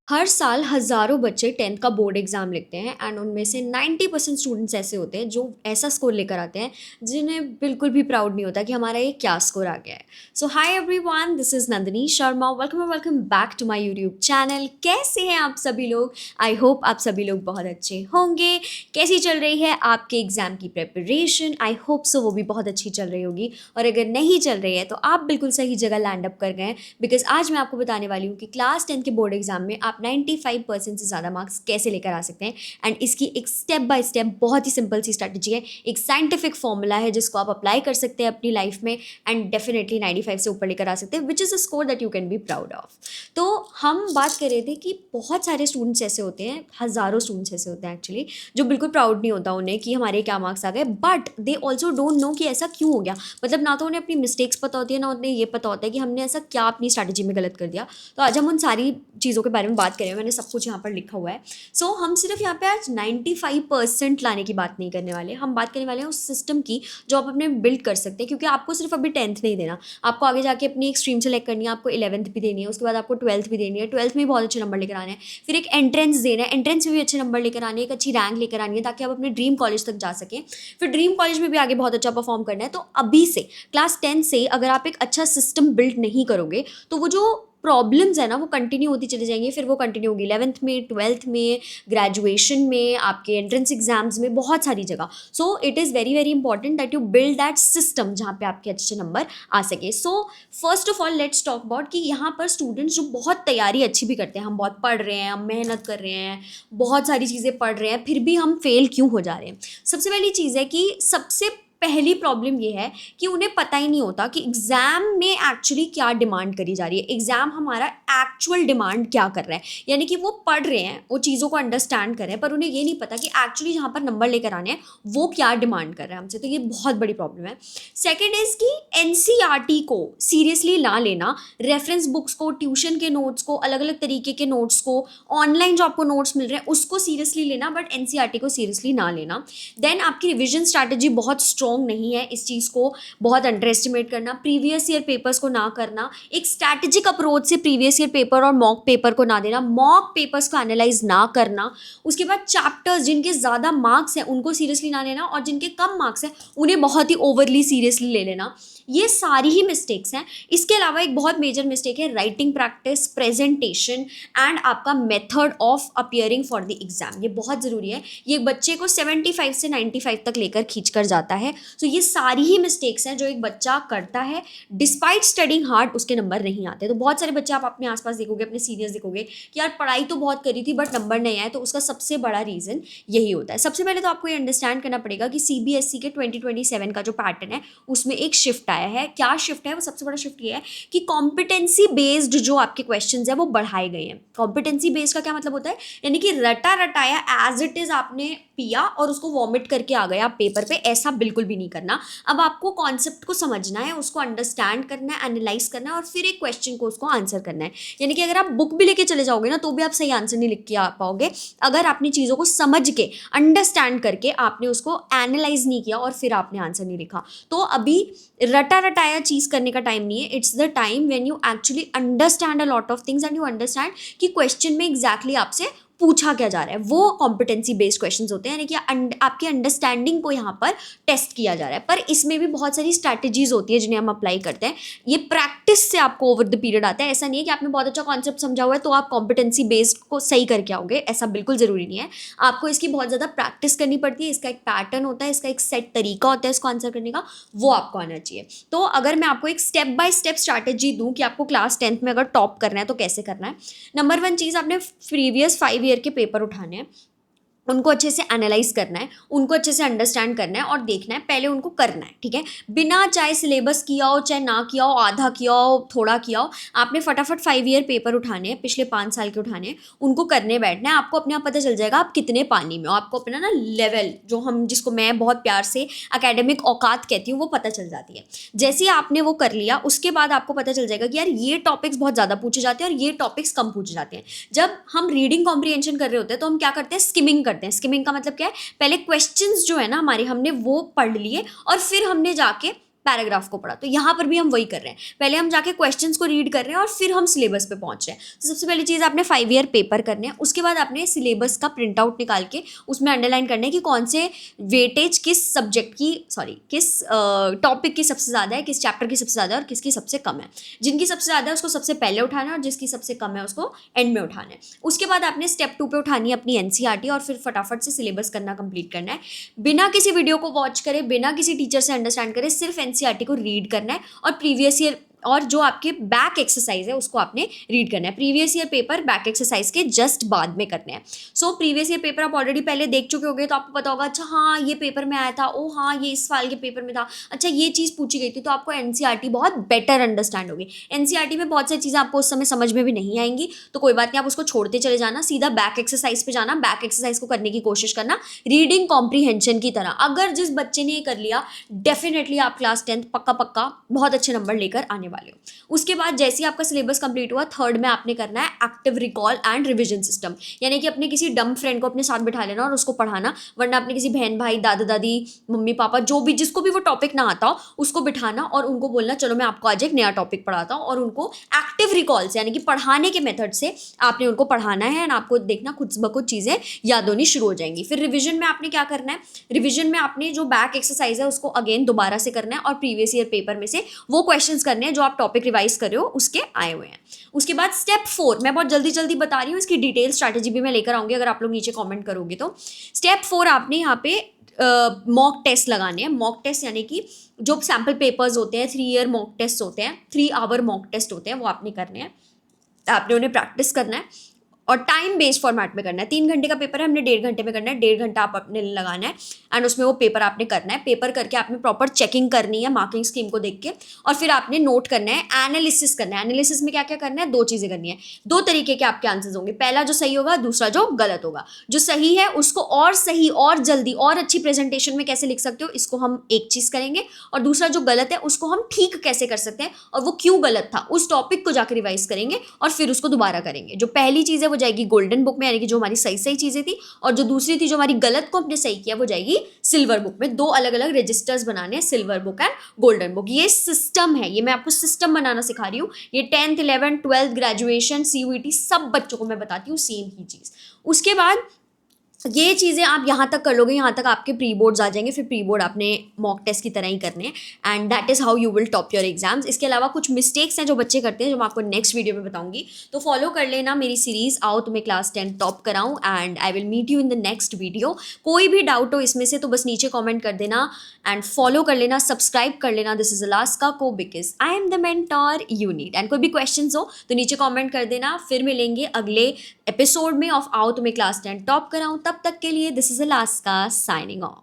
हर साल हज़ारों बच्चे 10th का बोर्ड एग्ज़ाम लिखते हैं एंड उनमें से 90% स्टूडेंट्स ऐसे होते हैं जो ऐसा स्कोर लेकर आते हैं जिन्हें बिल्कुल भी प्राउड नहीं होता कि हमारा ये क्या स्कोर आ गया है। So hi everyone, this is Nandini Sharma. Welcome back to my YouTube channel. कैसे हैं आप सभी लोग? आई होप आप सभी लोग बहुत अच्छे होंगे। कैसी चल रही है आपके एग्ज़ाम की प्रिपरेशन? आई होप सो वो भी बहुत अच्छी चल रही होगी, और अगर नहीं चल रही है तो आप बिल्कुल सही जगह लैंड अप कर गए हैं, बिकॉज आज मैं आपको बताने वाली हूँ कि क्लास 10 के बोर्ड एग्जाम में आप 95% से ज़्यादा मार्क्स कैसे लेकर आ सकते हैं। एंड इसकी एक स्टेप बाय स्टेप बहुत ही सिंपल सी स्ट्रैटेजी है, एक साइंटिफिक फॉर्मूला है जिसको आप अप्लाई कर सकते हैं अपनी लाइफ में एंड डेफिनेटली 95 से ऊपर लेकर आ सकते हैं, which is a score that you can be proud of. तो हम बात कर रहे थे कि बहुत सारे स्टूडेंट्स ऐसे होते हैं, हज़ारों स्टूडेंट्स ऐसे होते हैं एक्चुअली, जो बिल्कुल प्राउड नहीं होता उन्हें कि हमारे क्या मार्क्स आ गए, but they also don't know कि ऐसा क्यों हो गया। मतलब ना तो उन्हें अपनी मिस्टेक्स पता होती है, ना उन्हें ये पता होता है कि हमने ऐसा क्या अपनी स्ट्रैटेजी में गलत कर दिया। तो आज हम उन सारी चीज़ों के बारे में बात करें, मैंने सब कुछ यहाँ पर लिखा हुआ है। सो हम सिर्फ यहाँ पे आज 95% लाने की बात नहीं करने वाले, हम बात करने वाले हैं उस सिस्टम की जो आप अपने बिल्ड कर सकते हैं, क्योंकि आपको सिर्फ अभी 10th नहीं देना, आपको आगे जाके अपनी एक स्ट्रीम सेलेक्ट करनी है, आपको 11th भी देनी है, उसके बाद आपको 12th भी देनी है, 12th में भी बहुत अच्छे नंबर लेकर आने हैं, फिर एक एंट्रेंस देना है, एंट्रेंस में भी अच्छे नंबर लेकर आने हैं, एक अच्छी रैंक लेकर आनी है ताकि आप अपने ड्रीम कॉलेज तक जा सकें, फिर ड्रीम कॉलेज में भी आगे बहुत अच्छा परफॉर्म करना है। तो अभी से क्लास 10 से अगर आप एक अच्छा सिस्टम बिल्ड नहीं करोगे तो वो जो प्रॉब्लम्स है ना वो कंटिन्यू होती चली जाएंगी, फिर वो कंटिन्यू होगी 11th में, 12th में, ग्रेजुएशन में, आपके एंट्रेंस एग्जाम्स में, बहुत सारी जगह। So it is very very important that you build that system जहाँ पे आपके अच्छे नंबर आ सके। So first of all let's talk about कि यहाँ पर स्टूडेंट्स जो बहुत तैयारी अच्छी भी करते हैं, हम बहुत पढ़ रहे हैं, हम मेहनत कर रहे हैं, बहुत सारी चीज़ें पढ़ रहे हैं, फिर भी हम फेल क्यों हो जा रहे हैं। सबसे पहली चीज़ है कि सबसे पहली प्रॉब्लम ये है कि उन्हें पता ही नहीं होता कि एग्ज़ाम में एक्चुअली क्या डिमांड करी जा रही है, एग्ज़ाम हमारा एक्चुअल डिमांड क्या कर रहा है। यानी कि वो पढ़ रहे हैं, वो चीज़ों को अंडरस्टैंड कर रहे हैं, पर उन्हें ये नहीं पता कि एक्चुअली जहाँ पर नंबर लेकर आने हैं वो क्या डिमांड कर रहे हैं हमसे। तो ये बहुत बड़ी प्रॉब्लम है। सेकेंड इज़ कि एनसीईआरटी को सीरियसली ना लेना, रेफरेंस बुक्स को, ट्यूशन के नोट्स को, अलग अलग तरीके के नोट्स को, ऑनलाइन जो आपको नोट्स मिल रहे हैं उसको सीरियसली लेना, बट एनसीईआरटी को सीरियसली ना लेना। देन आपकी रिविजन स्ट्रैटेजी बहुत स्ट्रॉन्ग नहीं है, इस चीज़ को बहुत अंडर एस्टिमेट करना, प्रीवियस ईयर पेपर्स को ना करना, एक स्ट्रैटेजिक अप्रोच से प्रीवियस ईयर पेपर और मॉक पेपर को ना देना, मॉक पेपर्स को एनालाइज ना करना, उसके बाद चैप्टर्स जिनके ज़्यादा मार्क्स हैं उनको सीरियसली ना लेना, और जिनके कम मार्क्स हैं उन्हें बहुत ही ओवरली सीरियसली ले लेना। ये सारी ही मिस्टेक्स हैं। इसके अलावा एक बहुत मेजर मिस्टेक है राइटिंग प्रैक्टिस, प्रेजेंटेशन एंड आपका method of appearing for the exam. ये बहुत ज़रूरी है, ये बच्चे को 75 से 95 तक लेकर खींच कर जाता है। तो ये सारी ही मिस्टेक्स हैं जो एक बच्चा करता है, डिस्पाइट स्टडिंग हार्ड उसके नंबर नहीं आते। तो बहुत सारे बच्चे आप अपने आसपास देखोगे, अपने सीनियर्स देखोगे कि यार पढ़ाई तो बहुत करी थी बट नंबर नहीं आए, तो उसका सबसे बड़ा रीज़न यही होता है। सबसे पहले तो आपको ये अंडरस्टैंड करना पड़ेगा कि सीबीएसई के 2027 का जो पैटर्न है उसमें एक शिफ्ट आया है। क्या शिफ्ट है? वो सबसे बड़ा शिफ्ट ये है कि कॉम्पिटेंसी बेस्ड जो आपके क्वेश्चंस है वो बढ़ाए गए हैं। कॉम्पिटेंसी बेस्ड का क्या मतलब होता है? यानी कि रटा रटाया एज इट इज आपने पिया और उसको वॉमिट करके आ गया पेपर पे, ऐसा बिल्कुल भी नहीं करना। अब आपको कॉन्सेप्ट को समझना है, उसको अंडरस्टैंड करना है, एनालाइज करना है, और फिर एक क्वेश्चन को उसको आंसर करना है। यानी कि अगर आप बुक भी लेके चले जाओगे ना तो भी आप सही आंसर नहीं लिख के आ पाओगे, अगर आपने चीज़ों को समझ के, अंडरस्टैंड करके आपने उसको एनालाइज नहीं किया और फिर आपने आंसर नहीं लिखा। तो अभी रटा रटाया चीज़ करने का टाइम नहीं है। It's the time when you actually understand a lot of things and you understand कि क्वेश्चन में एग्जैक्टली आपसे पूछा क्या जा रहा है। वो कॉम्पिटेंसी बेस्ड क्वेश्चंस होते हैं, यानी कि आपकी अंडरस्टैंडिंग को यहाँ पर टेस्ट किया जा रहा है। पर इसमें भी बहुत सारी स्ट्रैटेजीज होती है जिन्हें हम अप्लाई करते हैं। ये प्रैक्टिस से आपको ओवर द पीरियड आता है। ऐसा नहीं है कि आपने बहुत अच्छा कॉन्सेप्ट समझा हुआ है तो आप कॉम्पिटेंसी बेस्ड को सही करके आओगे, ऐसा बिल्कुल ज़रूरी नहीं है। आपको इसकी बहुत ज़्यादा प्रैक्टिस करनी पड़ती है, इसका एक पैटर्न होता है, इसका एक सेट तरीका होता है इसको आंसर करने का, वो आपको आना चाहिए। तो अगर मैं आपको एक स्टेप बाय स्टेप स्ट्रैटेजी दूँ कि आपको क्लास 10th में अगर टॉप करना है तो कैसे करना है। नंबर 1 चीज़, आपने प्रीवियस 5 ईयर के पेपर उठाने हैं, उनको अच्छे से एनालाइज करना है, उनको अच्छे से अंडरस्टैंड करना है और देखना है, पहले उनको करना है, ठीक है। बिना चाहे सिलेबस किया हो, चाहे ना किया हो, आधा किया हो, थोड़ा किया हो, आपने फटाफट 5 ईयर पेपर उठाने हैं, पिछले 5 साल के उठाने हैं, उनको करने बैठना है। आपको अपने आप पता चल जाएगा आप कितने पानी में हो, आपको अपना ना लेवल, जो हम जिसको मैं बहुत प्यार से एकेडमिक औकात कहती हूँ, वो पता चल जाती है। जैसे ही आपने वो कर लिया उसके बाद आपको पता चल जाएगा कि यार ये टॉपिक्स बहुत ज़्यादा पूछे जाते हैं और ये टॉपिक्स कम पूछे जाते हैं। जब हम रीडिंग कॉम्प्रीहेंशन कर रहे होते हैं तो हम क्या करते हैं, स्किमिंग करते करते हैं। स्किमिंग का मतलब क्या है, पहले क्वेश्चंस जो है ना हमारे, हमने वो पढ़ लिए और फिर हमने जाके पैराग्राफ को पढ़ा। तो यहाँ पर भी हम वही कर रहे हैं, पहले हम जाके क्वेश्चंस को रीड कर रहे हैं और फिर हम सिलेबस पे पहुंच रहे हैं। तो सबसे पहली चीज़ आपने 5 ईयर पेपर करने हैं, उसके बाद आपने सिलेबस का प्रिंट आउट निकाल के उसमें अंडरलाइन करना है कि कौन से वेटेज किस सब्जेक्ट की, सॉरी किस टॉपिक की सबसे ज़्यादा है, किस चैप्टर की सबसे ज़्यादा है और किसकी सबसे कम है। जिनकी सबसे ज़्यादा है उसको सबसे पहले उठाना है और जिसकी सबसे कम है उसको एंड में उठाना है। उसके बाद आपने स्टेप 2 पे उठानी है अपनी एनसीईआरटी और फिर फटाफट से सिलेबस करना कंप्लीट करना है, बिना किसी वीडियो को वॉच करे, बिना किसी टीचर से अंडरस्टैंड करे, सिर्फ एनसीईआरटी को रीड करना है और प्रीवियस ईयर और जो आपके बैक एक्सरसाइज है उसको आपने रीड करना है। Previous year paper back exercise के जस्ट बाद में करने हैं। सो प्रीवियस ईयर पेपर आप ऑलरेडी पहले देख चुके होंगे तो आपको पता होगा, अच्छा हाँ ये पेपर में आया था, ओ हाँ ये इस साल के पेपर में था, अच्छा ये चीज़ पूछी गई थी। तो आपको एनसीईआरटी बहुत बेटर अंडरस्टैंड होगी। एनसीईआरटी में बहुत सारी चीज़ें आपको उस समय समझ में भी नहीं आएंगी, तो कोई बात नहीं, आप उसको छोड़ते चले जाना, सीधा बैक एक्सरसाइज पे जाना, बैक एक्सरसाइज को करने की कोशिश करना रीडिंग कॉम्प्रीहेंशन की तरह। अगर जिस बच्चे ने ये कर लिया, डेफिनेटली आप क्लास 10th पक्का पक्का बहुत अच्छे नंबर लेकर आने वाले हो। उसके बाद जैसे ही आपका सिलेबस कंप्लीट हुआ, थर्ड में आपने करना है active recall and revision system, यानी कि अपने किसी डम फ्रेंड को अपने साथ बिठा लेना और उसको पढ़ाना, वरना अपने किसी बहन भाई, दादा दादी, मम्मी पापा, जो भी जिसको भी वो टॉपिक ना आता हो उसको बिठाना और उनको बोलना चलो मैं आपको आज एक नया टॉपिक पढ़ाता हूँ, और उनको एक्टिव रिकॉल से यानी कि पढ़ाने के मेथड से आपने उनको पढ़ाना है एंड आपको देखना खुद ब खुद चीज़ें याद होनी शुरू हो जाएंगी। फिर रिविजन में आपने क्या करना है, रिविजन में आपने जो बैक एक्सरसाइज है उसको अगेन दोबारा से करना है और प्रीवियस ईयर पेपर में से वो क्वेश्चंस करने हैं जो आप टॉपिक रिवाइज कर रहे हो उसके आए हुए हैं। उसके बाद स्टेप 4, मैं बहुत जल्दी जल्दी बता रही हूँ, इसकी डिटेल स्ट्रैटेजी भी मैं लेकर आऊंगी अगर आप लोग नीचे कमेंट करोगे तो। स्टेप 4 आपने यहाँ पे मॉक टेस्ट लगाने हैं। मॉक टेस्ट यानी कि जो सैम्पल पेपर्स होते हैं, 3 ईयर मॉक टेस्ट होते हैं, 3 आवर मॉक टेस्ट होते हैं, वो आपने करने हैं। आपने उन्हें प्रैक्टिस करना है और टाइम बेस्ड फॉर्मेट में करना है। 3 घंटे का पेपर है, हमने 1.5 घंटे में करना है, 1.5 घंटा आप अपने लिए लगाना है एंड उसमें वो पेपर आपने करना है। पेपर करके आपने प्रॉपर चेकिंग करनी है मार्किंग स्कीम को देख के, और फिर आपने नोट करना है, एनालिसिस करना है। एनालिसिस में क्या क्या करना है, 2 चीज़ें करनी है। 2 तरीके के आपके आंसर्स होंगे, पहला जो सही होगा, दूसरा जो गलत होगा। जो सही है उसको और सही और जल्दी और अच्छी प्रेजेंटेशन में कैसे लिख सकते हो, इसको हम एक चीज़ करेंगे, और दूसरा जो गलत है उसको हम ठीक कैसे कर सकते हैं और वो क्यों गलत था, उस टॉपिक को जाकर रिवाइज करेंगे और फिर उसको दोबारा करेंगे। जो पहली चीज़ है वो जाएगी गोल्डन बुक में, यानी कि जो हमारी सही सही चीज़ें थी, और जो दूसरी थी जो हमारी गलत को हमने सही किया वो जाएगी सिल्वर बुक में। 2 अलग अलग रजिस्टर्स बनाने हैं, silver book and golden book. ये सिस्टम है, ये मैं आपको सिस्टम बनाना सिखा रही हूँ। ये 10th 11th 12th graduation CUET सब बच्चों को मैं बताती हूँ सेम ही चीज़। उसके बाद ये चीज़ें आप यहाँ तक कर लोगे, यहाँ तक आपके प्री बोर्ड्स आ जाएंगे। फिर प्री बोर्ड आपने मॉक टेस्ट की तरह ही करने हैं and that is how you will top your exams. इसके अलावा कुछ मिस्टेक्स हैं जो बच्चे करते हैं जो मैं आपको नेक्स्ट वीडियो में बताऊंगी, तो फॉलो कर लेना मेरी सीरीज़ आओ तुम्हें क्लास 10 टॉप कराऊँ, and I will meet you in the next video. कोई भी डाउट हो इसमें से तो बस नीचे कॉमेंट कर देना एंड फॉलो कर लेना, सब्सक्राइब कर लेना। दिस इज अलास्का को because I am the mentor you need. And कोई भी क्वेश्चन हो तो नीचे कॉमेंट कर देना। फिर मिलेंगे अगले एपिसोड में ऑफ आओ तुम्हें क्लास 10 टॉप कराऊँ। तब तक के लिए this is Alaska signing off.